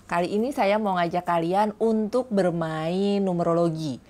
Kali ini saya mau ngajak kalian untuk bermain numerologi.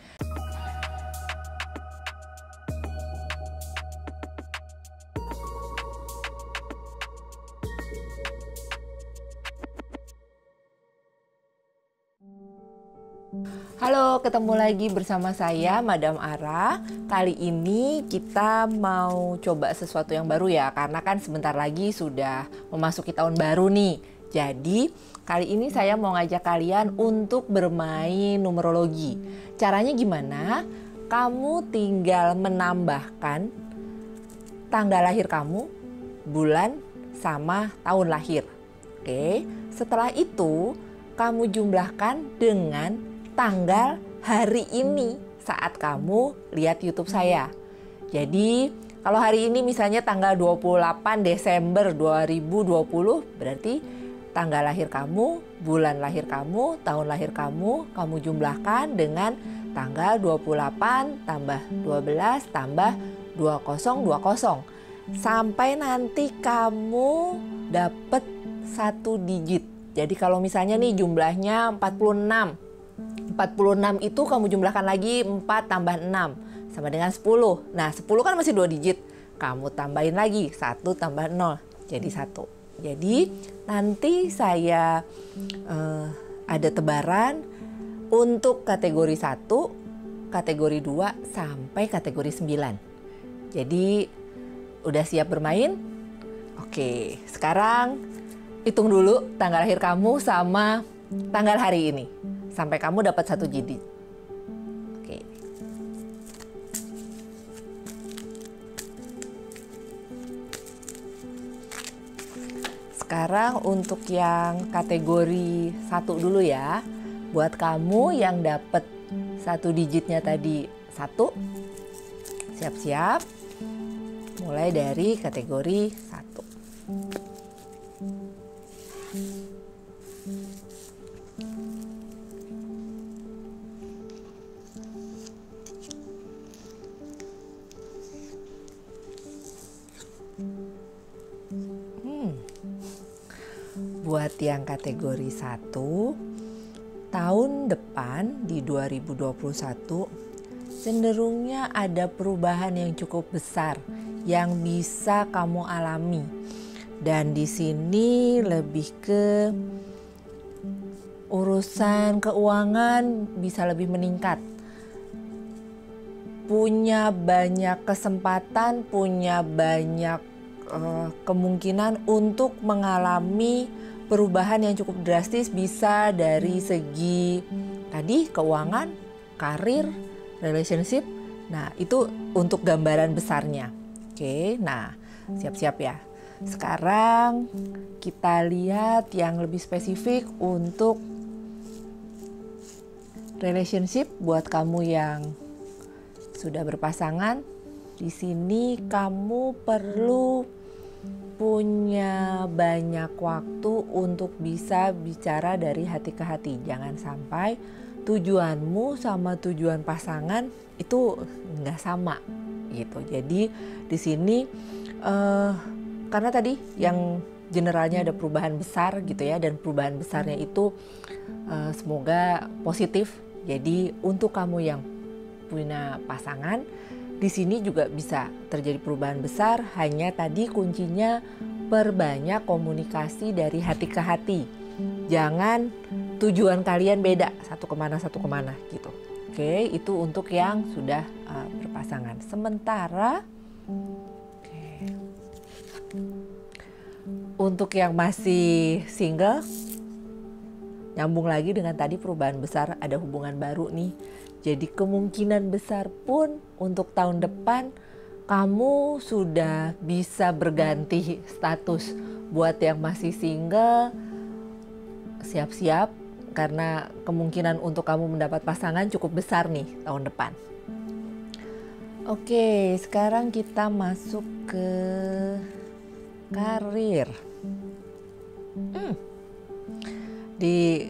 Halo, ketemu lagi bersama saya Madam Ara. Kali ini kita mau coba sesuatu yang baru ya, karena kan sebentar lagi sudah memasuki tahun baru nih. Jadi kali ini saya mau ngajak kalian untuk bermain numerologi. Caranya gimana? Kamu tinggal menambahkan tanggal lahir kamu, bulan, sama tahun lahir. Oke, setelah itu kamu jumlahkan dengan tanggal hari ini saat kamu lihat YouTube saya. Jadi kalau hari ini misalnya tanggal 28 Desember 2020, berarti tanggal lahir kamu, bulan lahir kamu, tahun lahir kamu jumlahkan dengan tanggal 28 tambah 12 tambah 2020. Sampai nanti kamu dapet satu digit. Jadi kalau misalnya nih jumlahnya 46. 46 itu kamu jumlahkan lagi 4 tambah 6 sama dengan 10. Nah 10 kan masih 2 digit. Kamu tambahin lagi 1 tambah 0 jadi 1. Jadi nanti saya ada tebaran untuk kategori 1, kategori 2 sampai kategori 9. Jadi udah siap bermain? Oke, sekarang hitung dulu tanggal lahir kamu sama tanggal hari ini sampai kamu dapat satu digit. Oke. Sekarang untuk yang kategori 1 dulu ya. Buat kamu yang dapat satu digitnya tadi 1, siap-siap. Mulai dari kategori 1. Buat yang kategori 1, tahun depan di 2021 cenderungnya ada perubahan yang cukup besar yang bisa kamu alami. Dan di sini lebih ke urusan keuangan bisa lebih meningkat. Punya banyak kesempatan, punya banyak kemungkinan untuk mengalami perubahan yang cukup drastis, bisa dari segi tadi keuangan, karir, relationship. Nah, itu untuk gambaran besarnya. Oke, nah siap-siap ya. Sekarang kita lihat yang lebih spesifik untuk relationship buat kamu yang sudah berpasangan. Di sini kamu perlu punya banyak waktu untuk bisa bicara dari hati ke hati. Jangan sampai tujuanmu sama tujuan pasangan itu nggak sama gitu. Jadi di sini karena tadi yang generalnya ada perubahan besar gitu ya, dan perubahan besarnya itu semoga positif. Jadi untuk kamu yang punya pasangan, di sini juga bisa terjadi perubahan besar, hanya tadi kuncinya perbanyak komunikasi dari hati ke hati. Jangan tujuan kalian beda, satu kemana gitu. Oke, itu untuk yang sudah berpasangan. Sementara untuk yang masih single, nyambung lagi dengan tadi perubahan besar, ada hubungan baru nih. Jadi kemungkinan besar pun untuk tahun depan kamu sudah bisa berganti status. Buat yang masih single, siap-siap karena kemungkinan untuk kamu mendapat pasangan cukup besar nih tahun depan. Oke, sekarang kita masuk ke karir. Di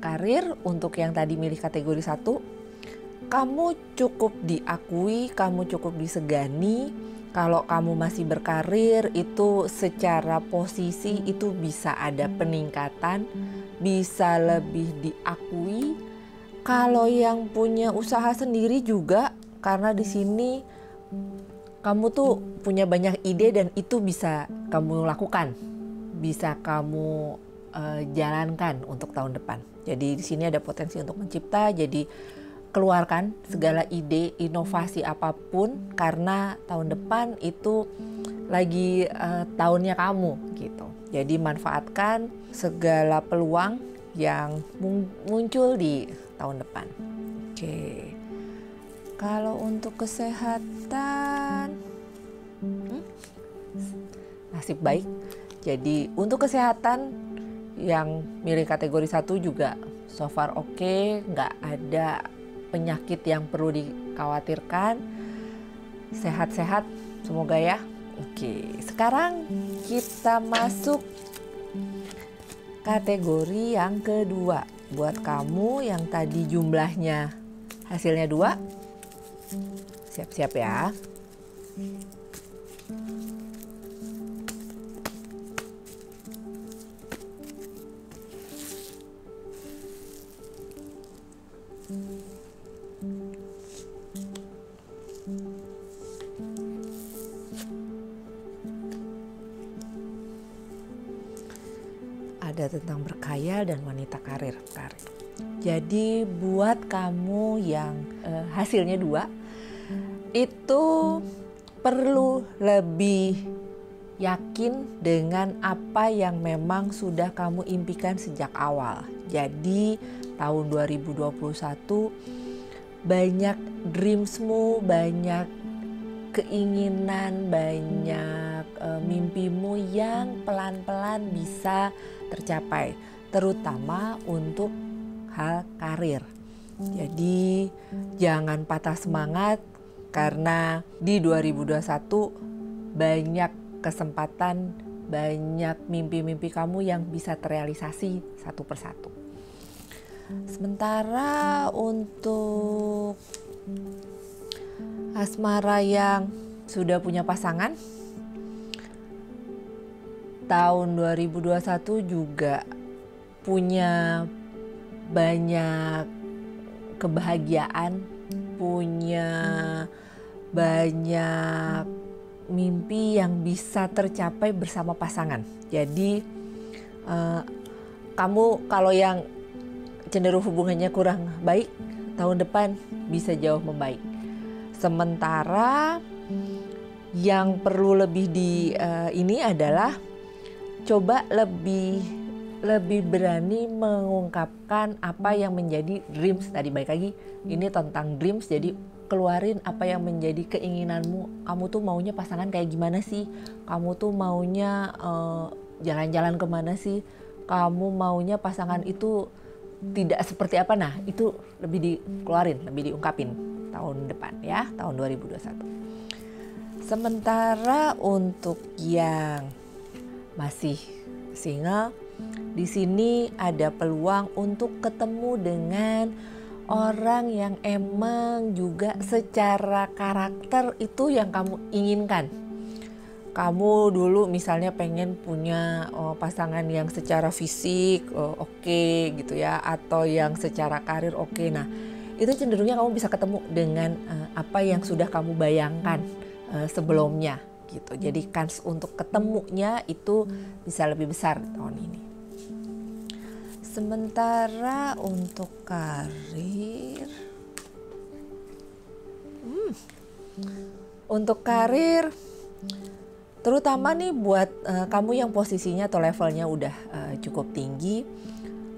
karir untuk yang tadi milih kategori 1, kamu cukup diakui, kamu cukup disegani Kalau kamu masih berkarir itu secara posisi itu bisa ada peningkatan, bisa lebih diakui. Kalau yang punya usaha sendiri juga, karena di sini kamu tuh punya banyak ide dan itu bisa kamu lakukan, bisa kamu jalankan untuk tahun depan. Jadi di sini ada potensi untuk mencipta, jadi keluarkan segala ide, inovasi apapun karena tahun depan itu lagi tahunnya kamu gitu. Jadi manfaatkan segala peluang yang muncul di tahun depan. Oke. Kalau untuk kesehatan, nasib baik. Jadi untuk kesehatan yang milih kategori 1 juga so far oke, nggak ada penyakit yang perlu dikhawatirkan, sehat-sehat semoga ya. Oke, sekarang kita masuk kategori yang kedua. Buat kamu yang tadi jumlahnya hasilnya 2, siap-siap ya. Ada tentang berkhayal dan wanita karir. Jadi buat kamu yang hasilnya 2, itu perlu lebih yakin dengan apa yang memang sudah kamu impikan sejak awal. Jadi tahun 2021 banyak dreamsmu, banyak keinginan, banyak mimpimu yang pelan-pelan bisa tercapai, terutama untuk hal karir. Jadi jangan patah semangat karena di 2021 banyak kesempatan, banyak mimpi-mimpi kamu yang bisa terrealisasi satu persatu. Sementara untuk asmara yang sudah punya pasangan, tahun 2021 juga punya banyak kebahagiaan, punya banyak mimpi yang bisa tercapai bersama pasangan. Jadi kamu kalau yang cenderung hubungannya kurang baik, tahun depan bisa jauh membaik. Sementara yang perlu lebih ini adalah coba lebih berani mengungkapkan apa yang menjadi dreams tadi. Baik lagi ini tentang dreams, jadi keluarin apa yang menjadi keinginanmu. Kamu tuh maunya pasangan kayak gimana sih? Kamu tuh maunya jalan-jalan kemana sih? Kamu maunya pasangan itu tidak seperti apa? Nah itu lebih dikeluarin, lebih diungkapin tahun depan ya, tahun 2021. Sementara untuk yang masih single, di sini ada peluang untuk ketemu dengan orang yang emang juga secara karakter itu yang kamu inginkan. Kamu dulu misalnya pengen punya pasangan yang secara fisik oke gitu ya, atau yang secara karir oke. Nah itu cenderungnya kamu bisa ketemu dengan apa yang sudah kamu bayangkan sebelumnya gitu. Jadi kans untuk ketemunya itu bisa lebih besar tahun ini. Sementara untuk karir, terutama nih buat kamu yang posisinya atau levelnya udah cukup tinggi,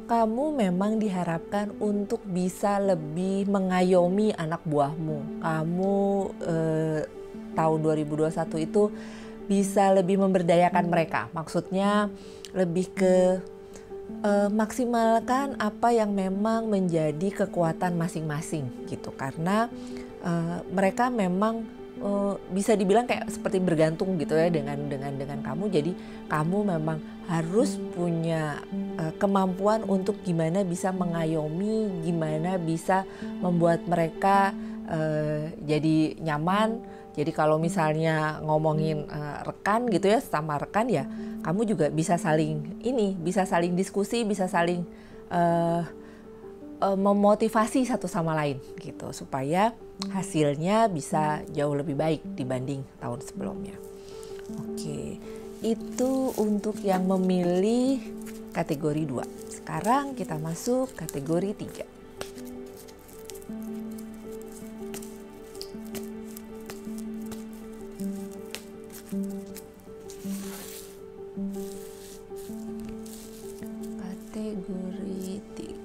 kamu memang diharapkan untuk bisa lebih mengayomi anak buahmu. Kamu tahun 2021 itu bisa lebih memberdayakan mereka. Maksudnya lebih ke maksimalkan apa yang memang menjadi kekuatan masing-masing gitu. Karena mereka memang bisa dibilang kayak seperti bergantung gitu ya dengan kamu. Jadi kamu memang harus punya kemampuan untuk gimana bisa mengayomi, gimana bisa membuat mereka jadi nyaman Jadi kalau misalnya ngomongin rekan gitu ya, sama rekan ya, kamu juga bisa bisa saling diskusi, bisa saling memotivasi satu sama lain gitu, supaya hasilnya bisa jauh lebih baik dibanding tahun sebelumnya. Oke, itu untuk yang memilih kategori 2. Sekarang kita masuk kategori 3. Kategori 3.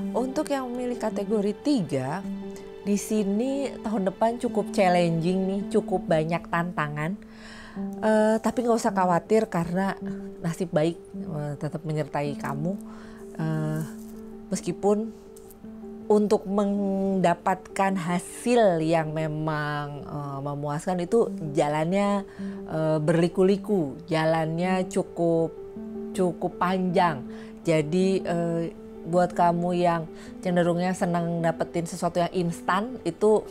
Untuk yang memilih kategori 3, di sini tahun depan cukup challenging nih, cukup banyak tantangan. Tapi nggak usah khawatir karena nasib baik tetap menyertai kamu. Meskipun untuk mendapatkan hasil yang memang memuaskan itu jalannya berliku-liku, jalannya cukup panjang. Jadi buat kamu yang cenderungnya senang dapetin sesuatu yang instan, itu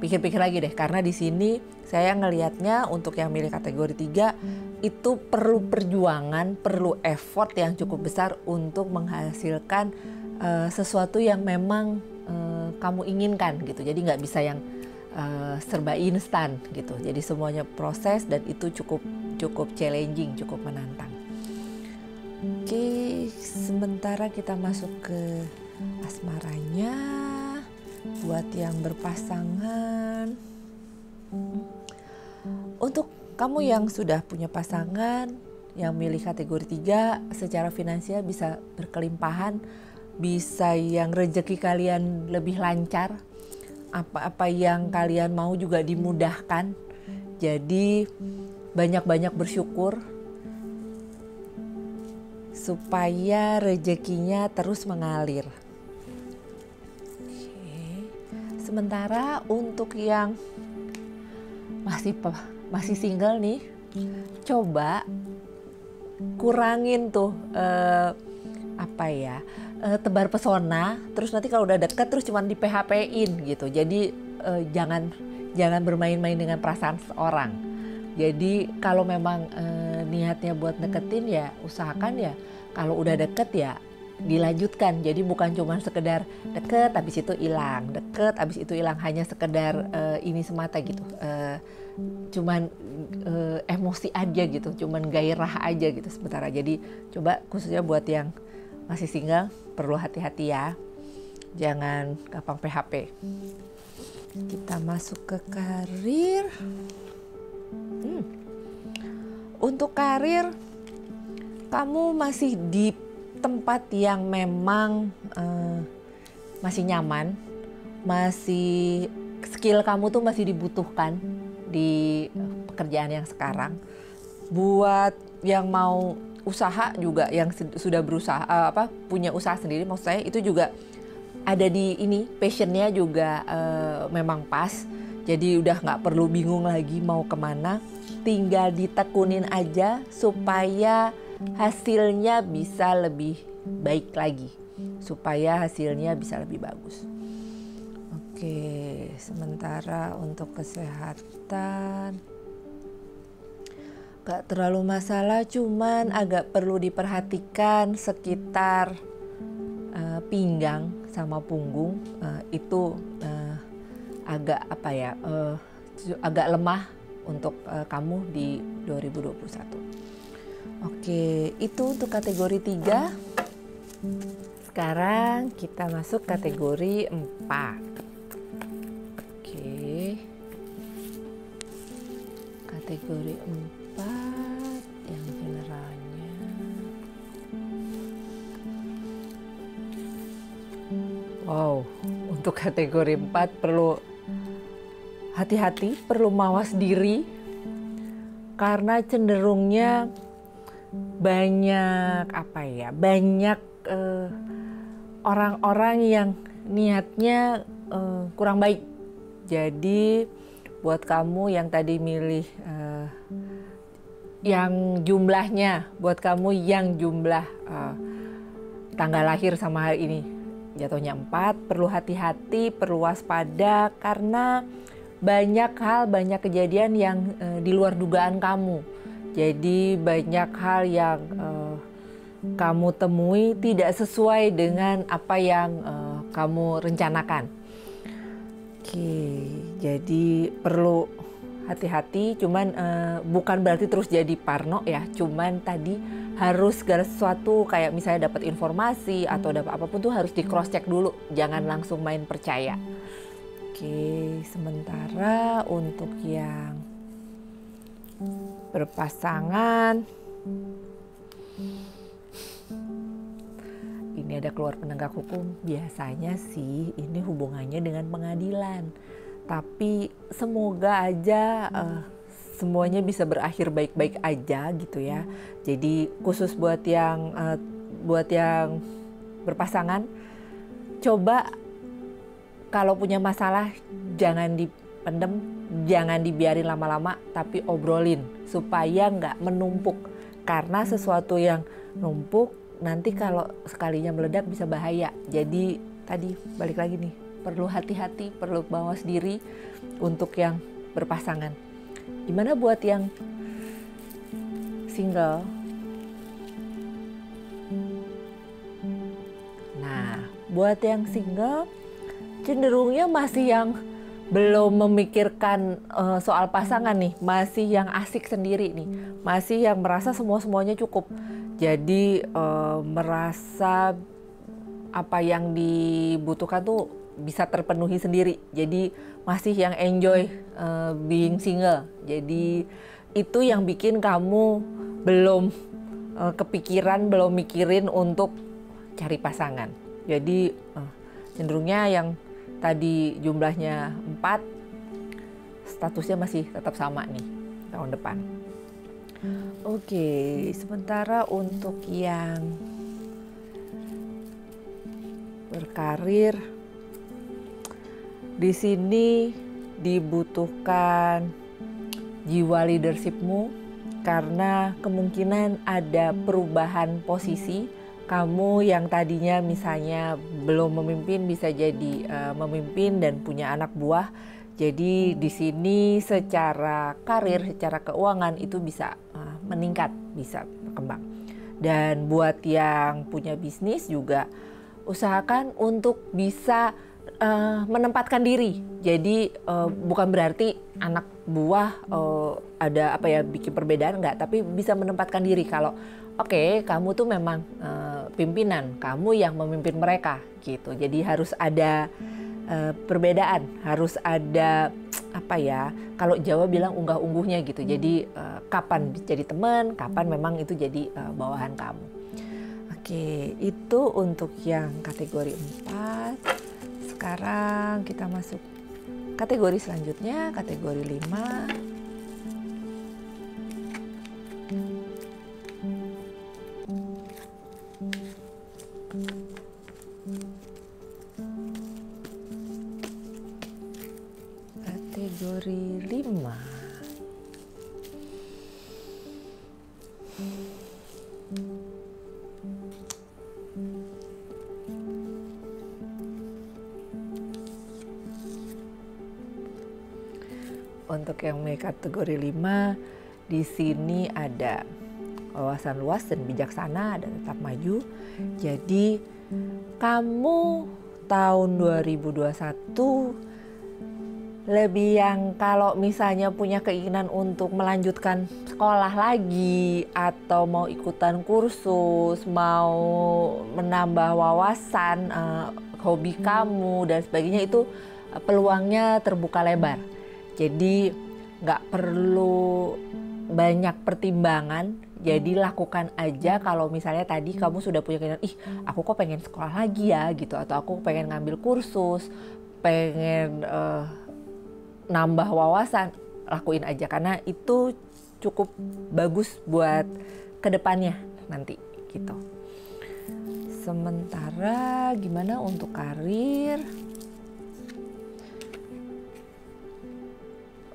pikir-pikir lagi deh, karena di sini saya ngelihatnya untuk yang milih kategori 3 itu perlu perjuangan, perlu effort yang cukup besar untuk menghasilkan sesuatu yang memang kamu inginkan gitu. Jadi nggak bisa yang serba instan gitu. Jadi semuanya proses dan itu cukup challenging, cukup menantang. Oke, sementara kita masuk ke asmaranya buat yang berpasangan. Untuk kamu yang sudah punya pasangan, yang milih kategori 3, secara finansial bisa berkelimpahan, bisa yang rezeki kalian lebih lancar, apa-apa yang kalian mau juga dimudahkan. Jadi banyak-banyak bersyukur supaya rezekinya terus mengalir. Oke. Sementara untuk yang masih single nih, coba kurangin tuh tebar pesona. Terus nanti kalau udah deket terus cuman di PHP-in gitu. Jadi jangan bermain-main dengan perasaan seorang. Jadi kalau memang niatnya buat deketin ya usahakan ya kalau udah deket ya dilanjutkan. Jadi bukan cuma sekedar deket habis itu hilang, deket habis itu hilang, hanya sekedar ini semata gitu. Cuman emosi aja gitu, cuman gairah aja gitu sementara. Jadi coba khususnya buat yang masih single perlu hati-hati ya. Jangan gampang PHP. Kita masuk ke karir. Untuk karir, kamu masih di tempat yang memang masih nyaman, masih skill kamu tuh masih dibutuhkan di pekerjaan yang sekarang. Buat yang mau usaha juga, yang sudah berusaha punya usaha sendiri, maksud saya itu juga ada di ini, passionnya juga memang pas. Jadi udah nggak perlu bingung lagi mau kemana, tinggal ditekunin aja supaya hasilnya bisa lebih baik lagi, supaya hasilnya bisa lebih bagus. Oke, sementara untuk kesehatan gak terlalu masalah, cuman agak perlu diperhatikan sekitar pinggang sama punggung, itu agak lemah untuk kamu di 2021. Oke, itu untuk kategori 3. Sekarang kita masuk kategori 4. Oke. Kategori 4 yang generalnya. Wow, untuk kategori 4 perlu hati-hati, perlu mawas diri karena cenderungnya banyak orang-orang yang niatnya kurang baik. Jadi buat kamu yang tadi milih yang jumlahnya, buat kamu yang jumlah tanggal lahir sama hari ini jatuhnya 4, perlu hati-hati, perlu waspada karena banyak hal, banyak kejadian yang di luar dugaan kamu. Jadi banyak hal yang kamu temui tidak sesuai dengan apa yang kamu rencanakan. Oke, jadi perlu hati-hati, cuman bukan berarti terus jadi parno ya, cuman tadi harus segala sesuatu kayak misalnya dapat informasi atau dapat apapun tuh harus di cross check dulu, jangan langsung main percaya. Oke, sementara untuk yang berpasangan ini ada keluar penegak hukum, biasanya sih ini hubungannya dengan pengadilan. Tapi semoga aja semuanya bisa berakhir baik-baik aja gitu ya. Jadi khusus buat yang berpasangan, coba kalau punya masalah jangan dipendem, jangan dibiarin lama-lama, tapi obrolin supaya nggak menumpuk. Karena sesuatu yang numpuk nanti kalau sekalinya meledak bisa bahaya. Jadi tadi balik lagi nih, perlu hati-hati, perlu bawas diri untuk yang berpasangan. Gimana buat yang single? Nah, buat yang single cenderungnya masih yang belum memikirkan soal pasangan nih, masih yang asik sendiri nih, masih yang merasa semuanya cukup. Jadi merasa apa yang dibutuhkan tuh bisa terpenuhi sendiri. Jadi masih yang enjoy being single. Jadi itu yang bikin kamu belum kepikiran, belum mikirin untuk cari pasangan. Jadi cenderungnya yang tadi jumlahnya 4, statusnya masih tetap sama nih tahun depan. Oke, sementara untuk yang berkarir, di sini dibutuhkan jiwa leadershipmu karena kemungkinan ada perubahan posisi. Kamu yang tadinya misalnya belum memimpin bisa jadi memimpin dan punya anak buah. Jadi di sini secara karir, secara keuangan itu bisa meningkat, bisa berkembang. Dan buat yang punya bisnis juga usahakan untuk bisa menempatkan diri. Jadi bukan berarti anak buah ada apa ya bikin perbedaan, enggak, tapi bisa menempatkan diri kalau oke, kamu tuh memang pimpinan, kamu yang memimpin mereka gitu. Jadi harus ada perbedaan, harus ada apa ya, kalau Jawa bilang unggah-ungguhnya gitu. Jadi kapan jadi teman, kapan memang itu jadi bawahan kamu. Oke, itu untuk yang kategori 4. Sekarang kita masuk kategori selanjutnya, kategori 5. Kategori 5. Untuk yang kategori 5, di sini ada wawasan luas dan bijaksana dan tetap maju. Jadi kamu tahun 2021 lebih yang kalau misalnya punya keinginan untuk melanjutkan sekolah lagi atau mau ikutan kursus, mau menambah wawasan, hobi kamu dan sebagainya, itu peluangnya terbuka lebar. Jadi nggak perlu banyak pertimbangan, jadi lakukan aja. Kalau misalnya tadi kamu sudah punya keinginan, aku kok pengen sekolah lagi ya gitu, atau aku pengen ngambil kursus, pengen nambah wawasan, lakuin aja karena itu cukup bagus buat kedepannya nanti gitu. Sementara gimana untuk karir?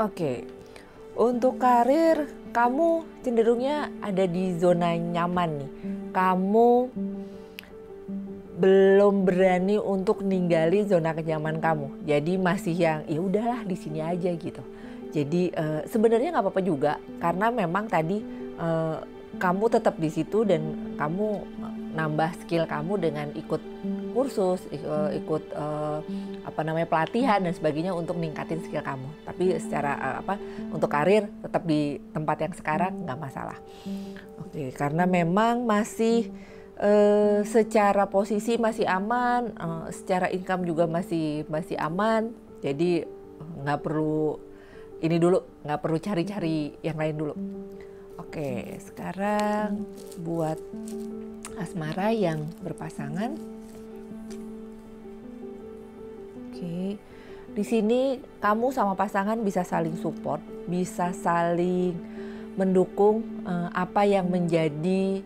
Oke, untuk karir kamu cenderungnya ada di zona nyaman nih. Kamu belum berani untuk ninggali zona kenyaman kamu. Jadi masih yang ya udahlah di sini aja gitu. Jadi sebenarnya nggak apa-apa juga karena memang tadi kamu tetap di situ dan kamu nambah skill kamu dengan ikut kursus, ikut pelatihan dan sebagainya untuk ningkatin skill kamu. Tapi secara untuk karir tetap di tempat yang sekarang nggak masalah. Oke, karena memang masih secara posisi masih aman, secara income juga masih aman. Jadi nggak perlu ini dulu, nggak perlu cari-cari yang lain dulu. Oke, sekarang buat asmara yang berpasangan. Oke, di sini kamu sama pasangan bisa saling support, bisa saling mendukung apa yang menjadi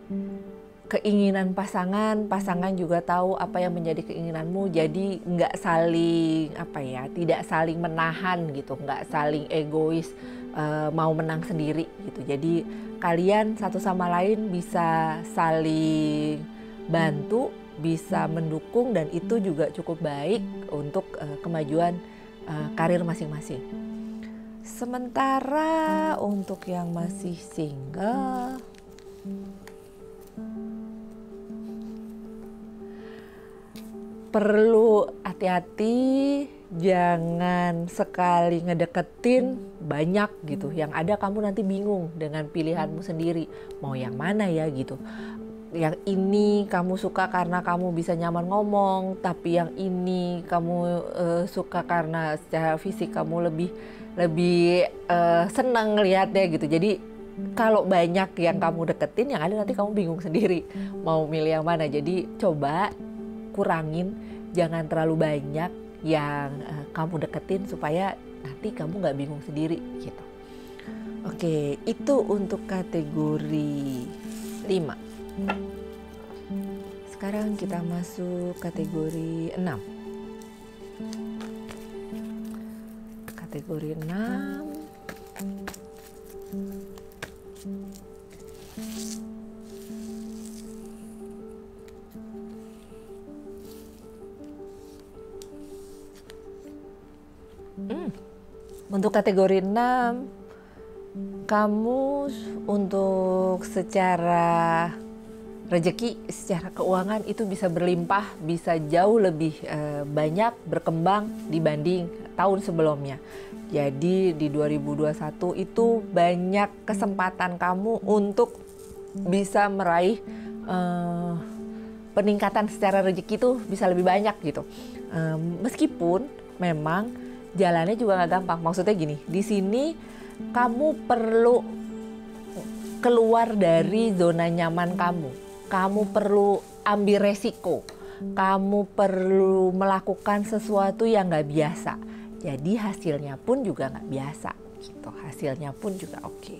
keinginan pasangan. Pasangan juga tahu apa yang menjadi keinginanmu. Jadi nggak saling tidak saling menahan gitu, nggak saling egois. Mau menang sendiri gitu. Jadi kalian satu sama lain bisa saling bantu, bisa mendukung dan itu juga cukup baik untuk kemajuan karir masing-masing. Sementara untuk yang masih single, perlu hati-hati, jangan sekali ngedeketin banyak gitu. Yang ada kamu nanti bingung dengan pilihanmu sendiri. Mau yang mana ya gitu. Yang ini kamu suka karena kamu bisa nyaman ngomong, tapi yang ini kamu suka karena secara fisik kamu lebih senang ngelihatnya gitu. Jadi kalau banyak yang kamu deketin, yang ada nanti kamu bingung sendiri mau milih yang mana. Jadi coba kurangin, jangan terlalu banyak yang kamu deketin supaya nanti kamu nggak bingung sendiri gitu. Oke, itu untuk kategori 5. Sekarang kita masuk kategori 6. Kategori 6. Untuk kategori 6, kamu untuk secara rezeki, secara keuangan itu bisa berlimpah, bisa jauh lebih banyak berkembang dibanding tahun sebelumnya. Jadi di 2021 itu banyak kesempatan kamu untuk bisa meraih peningkatan secara rezeki itu bisa lebih banyak gitu. Meskipun memang jalannya juga nggak gampang. Maksudnya gini, di sini kamu perlu keluar dari zona nyaman kamu. Kamu perlu ambil resiko. Kamu perlu melakukan sesuatu yang nggak biasa. Jadi hasilnya pun juga nggak biasa. Gitu. Hasilnya pun juga oke.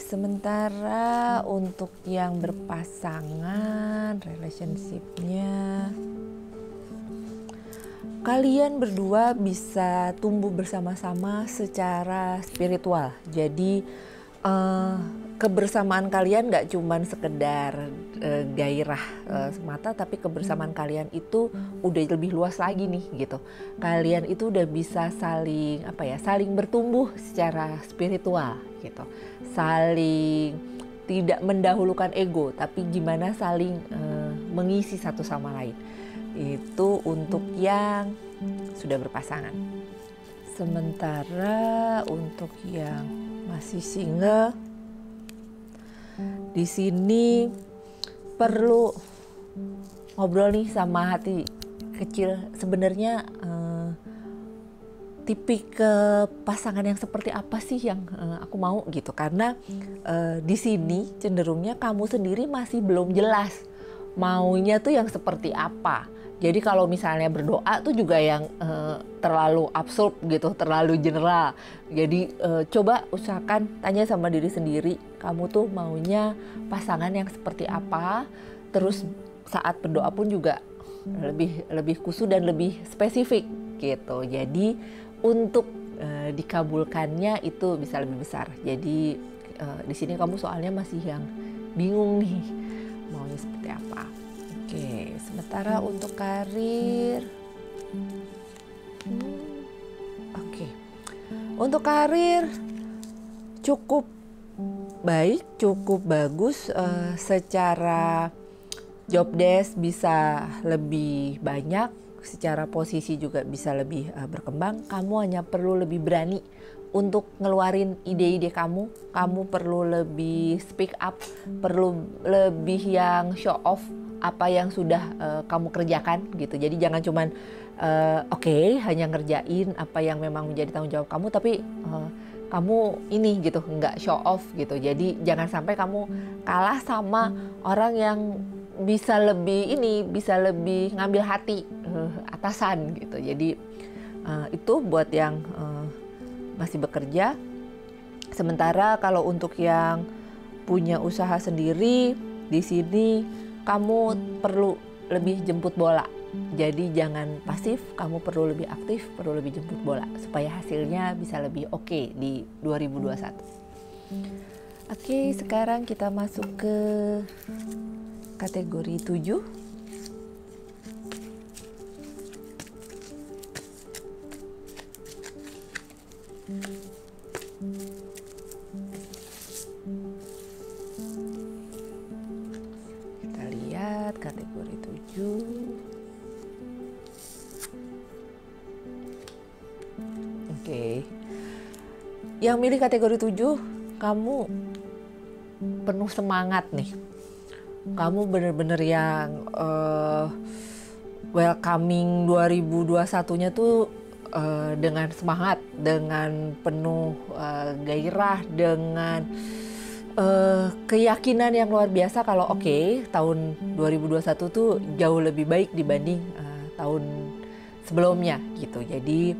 Sementara untuk yang berpasangan, relationship-nya, kalian berdua bisa tumbuh bersama-sama secara spiritual. Jadi kebersamaan kalian gak cuman sekedar gairah semata, tapi kebersamaan kalian itu udah lebih luas lagi nih gitu. Kalian itu udah bisa saling bertumbuh secara spiritual gitu. Saling tidak mendahulukan ego, tapi gimana saling mengisi satu sama lain. Itu untuk yang sudah berpasangan. Sementara untuk yang masih single, di sini perlu ngobrol nih sama hati kecil. Sebenarnya tipikal pasangan yang seperti apa sih yang aku mau gitu. Karena di sini cenderungnya kamu sendiri masih belum jelas maunya tuh yang seperti apa. Jadi kalau misalnya berdoa tuh juga yang terlalu absurd gitu, terlalu general. Jadi coba usahakan tanya sama diri sendiri, kamu tuh maunya pasangan yang seperti apa. Terus saat berdoa pun juga lebih khusyuk dan lebih spesifik gitu. Jadi untuk dikabulkannya itu bisa lebih besar. Jadi di sini kamu soalnya masih yang bingung nih maunya seperti apa. Oke, sementara untuk karir, oke, untuk karir cukup baik, cukup bagus. Secara job desk bisa lebih banyak, secara posisi juga bisa lebih berkembang. Kamu hanya perlu lebih berani untuk ngeluarin ide-ide kamu. Kamu perlu lebih speak up, perlu lebih yang show off apa yang sudah kamu kerjakan gitu. Jadi jangan cuman hanya ngerjain apa yang memang menjadi tanggung jawab kamu, tapi kamu ini gitu, nggak show off gitu. Jadi jangan sampai kamu kalah sama orang yang bisa lebih ngambil hati atasan gitu. Jadi itu buat yang masih bekerja. Sementara kalau untuk yang punya usaha sendiri, di sini kamu perlu lebih jemput bola. Jadi jangan pasif, kamu perlu lebih aktif, perlu lebih jemput bola supaya hasilnya bisa lebih oke di 2021. Oke, sekarang kita masuk ke kategori 7. Kita lihat kategori 7. Oke. Yang milih kategori 7, kamu penuh semangat nih. Kamu bener-bener yang welcoming 2021-nya tuh dengan semangat, dengan penuh gairah, dengan keyakinan yang luar biasa kalau tahun 2021 tuh jauh lebih baik dibanding tahun sebelumnya gitu. Jadi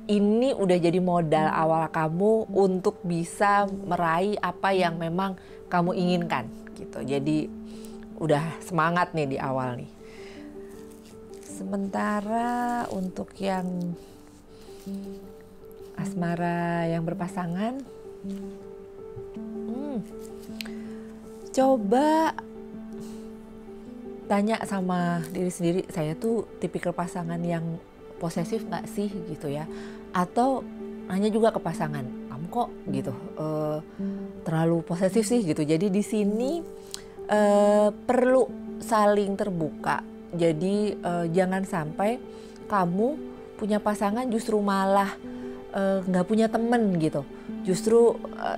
ini udah jadi modal awal kamu untuk bisa meraih apa yang memang kamu inginkan gitu. Jadi udah semangat nih di awal nih. Sementara untuk yang asmara yang berpasangan, coba tanya sama diri sendiri, saya tuh tipikal pasangan yang posesif nggak sih gitu ya? Atau nanya juga ke pasangan, kamu kok gitu terlalu posesif sih gitu. Jadi di sini perlu saling terbuka. Jadi jangan sampai kamu punya pasangan justru malah nggak punya temen gitu. Justru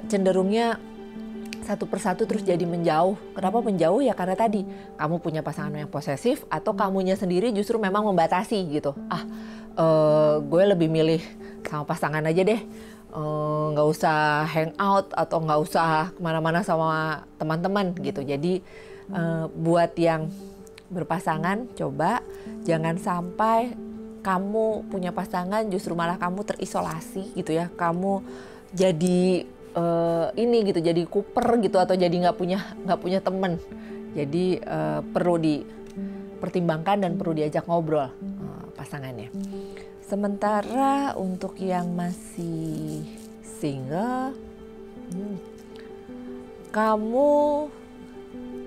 cenderungnya satu persatu terus jadi menjauh. Kenapa menjauh? Ya karena tadi kamu punya pasangan yang posesif atau kamunya sendiri justru memang membatasi gitu. Gue lebih milih sama pasangan aja deh, nggak usah hang out atau nggak usah kemana-mana sama teman-teman gitu. Jadi buat yang berpasangan, coba jangan sampai kamu punya pasangan justru malah kamu terisolasi gitu ya. Kamu jadi gitu, jadi kuper gitu atau jadi nggak punya teman. Jadi perlu dipertimbangkan dan perlu diajak ngobrol pasangannya. Sementara untuk yang masih single, kamu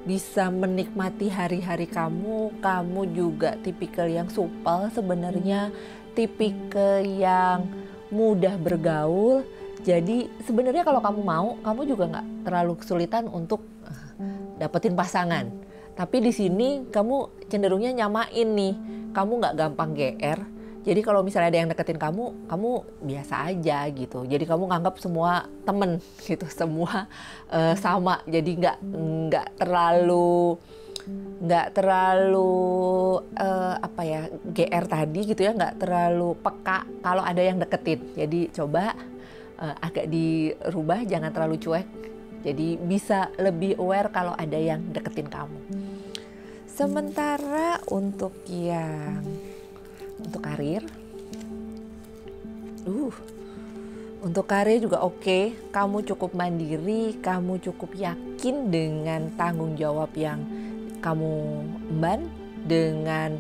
bisa menikmati hari-hari kamu. Kamu juga tipikal yang supel sebenarnya, tipikal yang mudah bergaul. Jadi sebenarnya kalau kamu mau, kamu juga nggak terlalu kesulitan untuk dapetin pasangan. Tapi di sini kamu cenderungnya nyamain nih, kamu nggak gampang GR. Jadi kalau misalnya ada yang deketin kamu biasa aja gitu. Jadi kamu nganggap semua temen gitu, semua sama. Jadi nggak terlalu GR tadi gitu ya, nggak terlalu peka kalau ada yang deketin. Jadi coba agak dirubah, jangan terlalu cuek. Jadi bisa lebih aware kalau ada yang deketin kamu. Sementara untuk karir, untuk karir juga oke. Kamu cukup mandiri, kamu cukup yakin dengan tanggung jawab yang kamu emban, dengan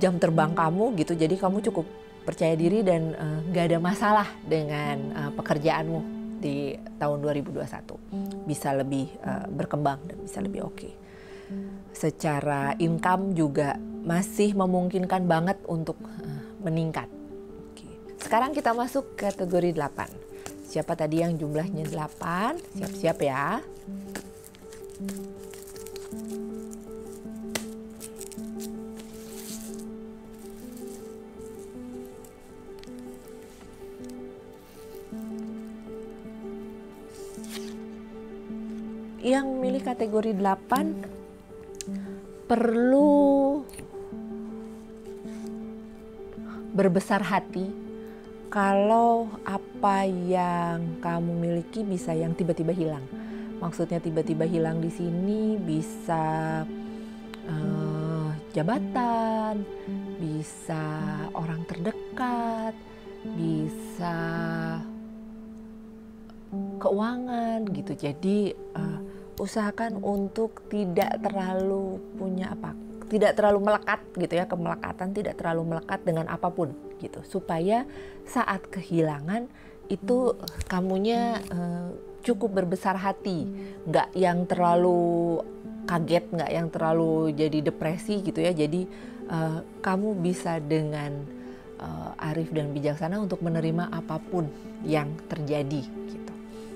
jam terbang kamu gitu. Jadi kamu cukup percaya diri dan nggak ada masalah dengan pekerjaanmu di tahun 2021. Bisa lebih berkembang dan bisa lebih oke. Secara income juga masih memungkinkan banget untuk meningkat. Oke. Sekarang kita masuk kategori 8. Siapa tadi yang jumlahnya 8? Siap-siap ya. Yang memilih kategori 8 perlu berbesar hati kalau apa yang kamu miliki bisa yang tiba-tiba hilang. Maksudnya tiba-tiba hilang di sini bisa jabatan, bisa orang terdekat, bisa keuangan gitu. Jadi usahakan untuk tidak terlalu tidak terlalu melekat gitu ya, kemelekatan tidak terlalu melekat dengan apapun gitu, supaya saat kehilangan itu kamunya cukup berbesar hati, nggak yang terlalu kaget, nggak yang terlalu jadi depresi gitu ya. Jadi kamu bisa dengan arif dan bijaksana untuk menerima apapun yang terjadi gitu.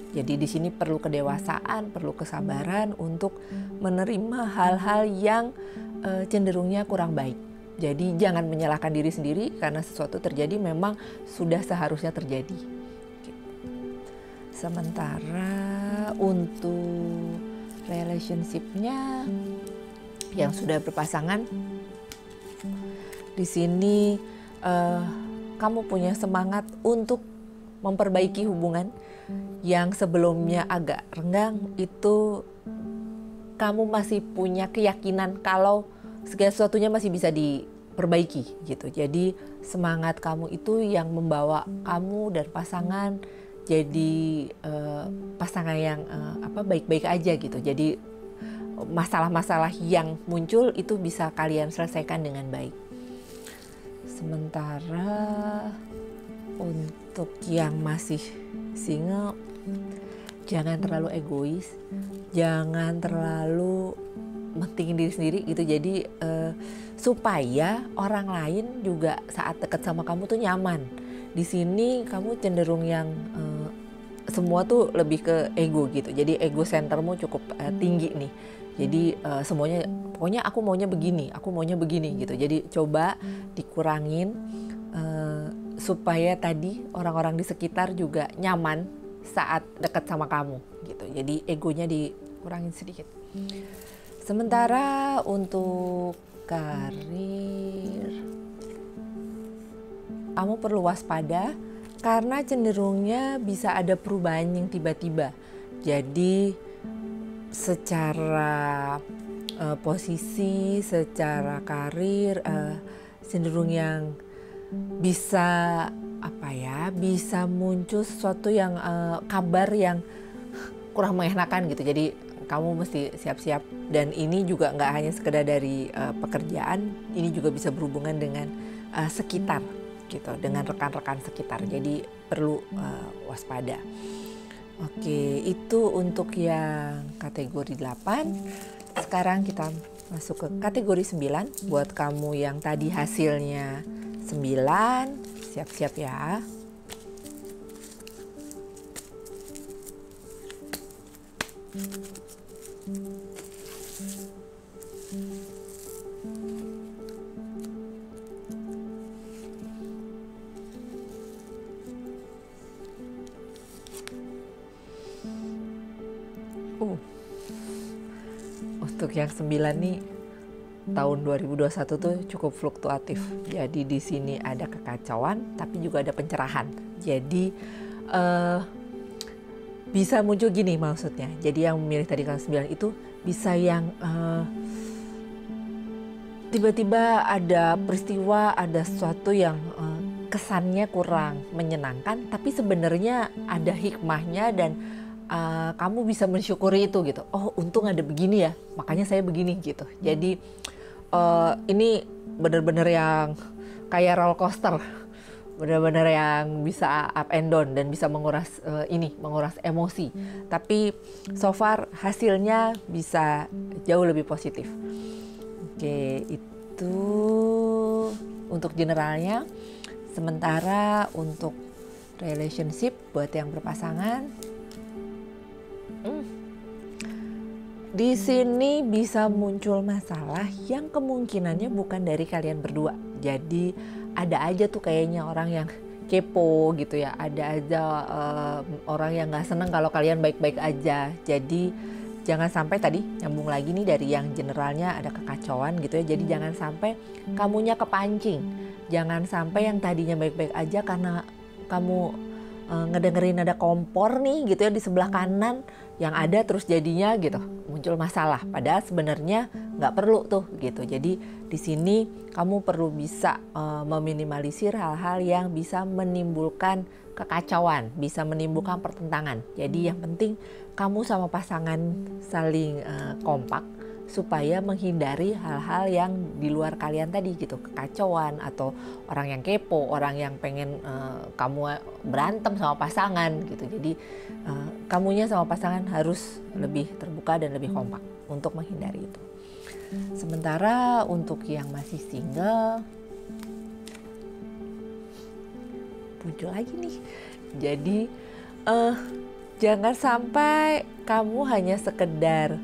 Jadi di sini perlu kedewasaan, perlu kesabaran untuk menerima hal-hal yang cenderungnya kurang baik. Jadi jangan menyalahkan diri sendiri karena sesuatu terjadi memang sudah seharusnya terjadi. Sementara untuk relationship-nya yang sudah berpasangan, di sini kamu punya semangat untuk memperbaiki hubungan yang sebelumnya agak renggang. Itu kamu masih punya keyakinan kalau segala sesuatunya masih bisa diperbaiki gitu. Jadi semangat kamu itu yang membawa kamu dan pasangan jadi pasangan yang baik-baik aja gitu. Jadi masalah-masalah yang muncul itu bisa kalian selesaikan dengan baik. Sementara untuk yang masih single, jangan terlalu egois, jangan terlalu mentingin diri sendiri gitu. Jadi supaya orang lain juga saat dekat sama kamu tuh nyaman. Di sini kamu cenderung yang semua tuh lebih ke ego gitu. Jadi ego centermu cukup tinggi nih. Jadi semuanya pokoknya aku maunya begini gitu. Jadi coba dikurangin supaya tadi orang-orang di sekitar juga nyaman saat dekat sama kamu gitu. Jadi egonya dikurangin sedikit. Sementara untuk karir, kamu perlu waspada karena cenderungnya bisa ada perubahan yang tiba-tiba. Jadi secara posisi, secara karir cenderung yang bisa bisa muncul sesuatu yang kabar yang kurang mengenakan gitu. Jadi kamu mesti siap-siap, dan ini juga nggak hanya sekedar dari pekerjaan, ini juga bisa berhubungan dengan sekitar gitu, dengan rekan-rekan sekitar. Jadi perlu waspada. Oke, itu untuk yang kategori 8. Sekarang kita masuk ke kategori 9. Buat kamu yang tadi hasilnya 9, siap-siap ya. Untuk yang 9 nih, tahun 2021 tuh cukup fluktuatif. Jadi di sini ada kekacauan, tapi juga ada pencerahan. Jadi bisa muncul gini maksudnya. Jadi yang memilih tadi kalau 9 itu bisa yang tiba-tiba ada peristiwa, ada sesuatu yang kesannya kurang menyenangkan, tapi sebenarnya ada hikmahnya dan kamu bisa mensyukuri itu gitu. Oh, untung ada begini ya, makanya saya begini gitu. Jadi ini benar-benar yang kayak roller coaster. benar-benar yang bisa up and down dan bisa menguras menguras emosi. Tapi so far hasilnya bisa jauh lebih positif. Oke, itu untuk generalnya. Sementara untuk relationship buat yang berpasangan, di sini bisa muncul masalah yang kemungkinannya bukan dari kalian berdua. Jadi ada aja tuh kayaknya orang yang kepo gitu ya. Ada aja orang yang nggak seneng kalau kalian baik-baik aja. Jadi jangan sampai tadi nyambung lagi nih dari yang generalnya ada kekacauan gitu ya. Jadi jangan sampai kamunya kepancing. Jangan sampai yang tadinya baik-baik aja karena kamu ngedengerin ada kompor nih gitu ya di sebelah kanan yang ada terus jadinya gitu muncul masalah. Padahal sebenarnya nggak perlu tuh gitu. Jadi di sini kamu perlu bisa meminimalisir hal-hal yang bisa menimbulkan kekacauan, bisa menimbulkan pertentangan. Jadi yang penting kamu sama pasangan saling kompak supaya menghindari hal-hal yang di luar kalian tadi gitu, kekacauan atau orang yang kepo, orang yang pengen kamu berantem sama pasangan gitu. Jadi kamunya sama pasangan harus lebih terbuka dan lebih kompak untuk menghindari itu. Sementara untuk yang masih single, muncul lagi nih. Jadi jangan sampai kamu hanya sekedar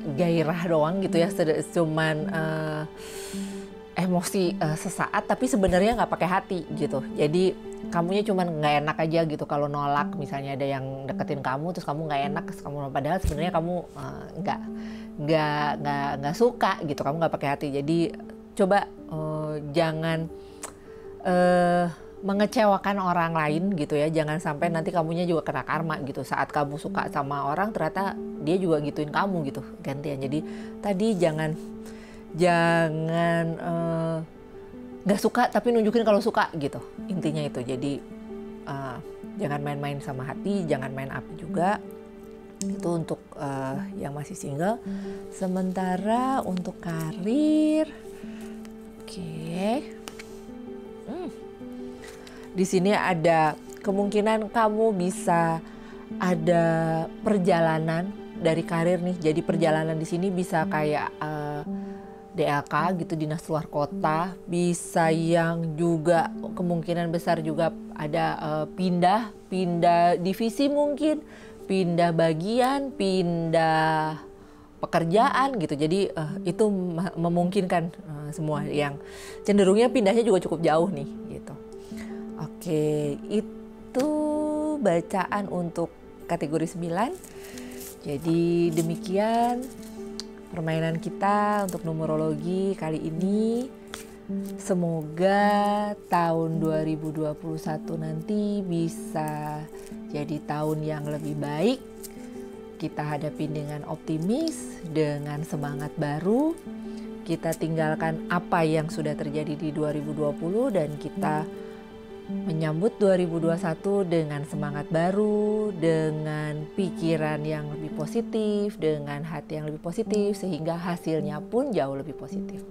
gairah doang gitu ya, cuman emosi sesaat, tapi sebenarnya nggak pakai hati gitu. Jadi kamunya cuman nggak enak aja gitu kalau nolak, misalnya ada yang deketin kamu terus kamu nggak enak, terus kamu padahal sebenarnya kamu nggak suka gitu, kamu nggak pakai hati. Jadi coba jangan mengecewakan orang lain gitu ya. Jangan sampai nanti kamunya juga kena karma gitu. Saat kamu suka sama orang ternyata dia juga gituin kamu gitu gantian. Jadi tadi jangan nggak suka tapi nunjukin kalau suka gitu. Intinya itu. Jadi jangan main-main sama hati, jangan main api juga. Itu untuk yang masih single. Sementara untuk karir, oke. Di sini ada kemungkinan kamu bisa ada perjalanan dari karir nih. Jadi perjalanan di sini bisa kayak DLK gitu, dinas luar kota. Bisa yang juga kemungkinan besar juga ada pindah divisi mungkin, pindah bagian, pindah pekerjaan gitu. Jadi itu memungkinkan semua. Yang cenderungnya pindahnya juga cukup jauh nih gitu. Oke, itu bacaan untuk kategori 9. Jadi demikian permainan kita untuk numerologi kali ini. Semoga tahun 2021 nanti bisa jadi tahun yang lebih baik. Kita hadapi dengan optimis, dengan semangat baru. Kita tinggalkan apa yang sudah terjadi di 2020 dan kita menyambut 2021 dengan semangat baru, dengan pikiran yang lebih positif, dengan hati yang lebih positif, sehingga hasilnya pun jauh lebih positif.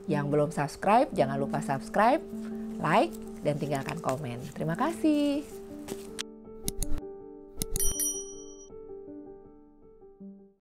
Yang belum subscribe, jangan lupa subscribe, like, dan tinggalkan komen. Terima kasih.